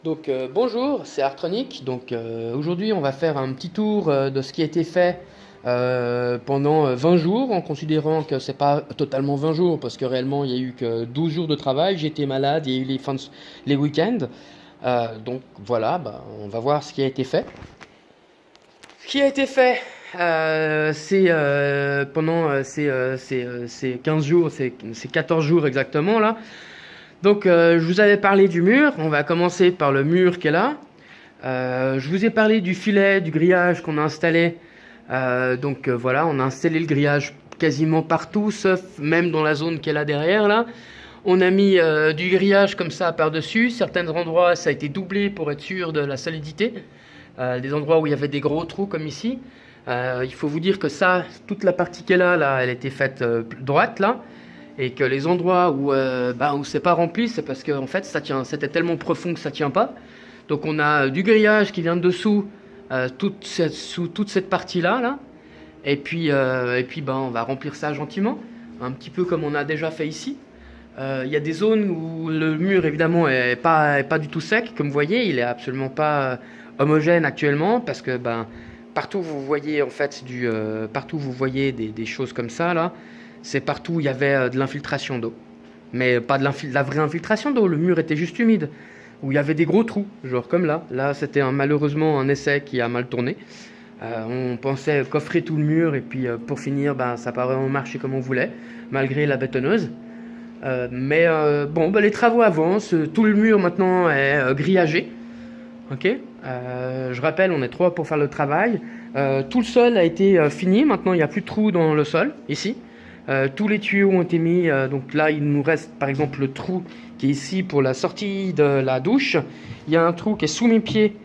Donc bonjour, c'est Artronic. Donc aujourd'hui on va faire un petit tour de ce qui a été fait pendant 20 jours, en considérant que c'est pas totalement 20 jours, parce que réellement il y a eu que 12 jours de travail, j'étais malade, il y a eu les week-ends. Donc voilà, on va voir ce qui a été fait. Ce qui a été fait, c'est pendant ces 15 jours, c'est 14 jours exactement là. Donc je vous avais parlé du mur, on va commencer par le mur qui est là. Je vous ai parlé du filet, du grillage qu'on a installé. Voilà, on a installé le grillage quasiment partout, sauf même dans la zone qui est là derrière là. On a mis du grillage comme ça par-dessus. Certains endroits, ça a été doublé pour être sûr de la solidité. Des endroits où il y avait des gros trous comme ici. Il faut vous dire que ça, toute la partie qui est là, elle a été faite droite là. Et que les endroits où c'est pas rempli, c'est parce que en fait, c'était tellement profond que ça tient pas. Donc on a du grillage qui vient de dessous, sous toute cette partie-là, là. Et puis, on va remplir ça gentiment, un petit peu comme on a déjà fait ici. Il y a des zones où le mur, évidemment, est pas du tout sec, comme vous voyez, il est absolument pas homogène actuellement, parce que partout vous voyez en fait partout vous voyez des choses comme ça là, c'est partout où il y avait de l'infiltration d'eau, mais pas la vraie infiltration d'eau. Le mur était juste humide, où il y avait des gros trous, genre comme là. Là, c'était malheureusement un essai qui a mal tourné. On pensait coffrer tout le mur et puis pour finir, ça n'a pas vraiment marché comme on voulait, malgré la bétonneuse. Les travaux avancent, tout le mur maintenant est grillagé. Ok. Je rappelle, on est trois pour faire le travail. Tout le sol a été fini, maintenant il n'y a plus de trous dans le sol, ici. Tous les tuyaux ont été mis, donc là il nous reste par exemple le trou qui est ici pour la sortie de la douche. Il y a un trou qui est sous mes pieds,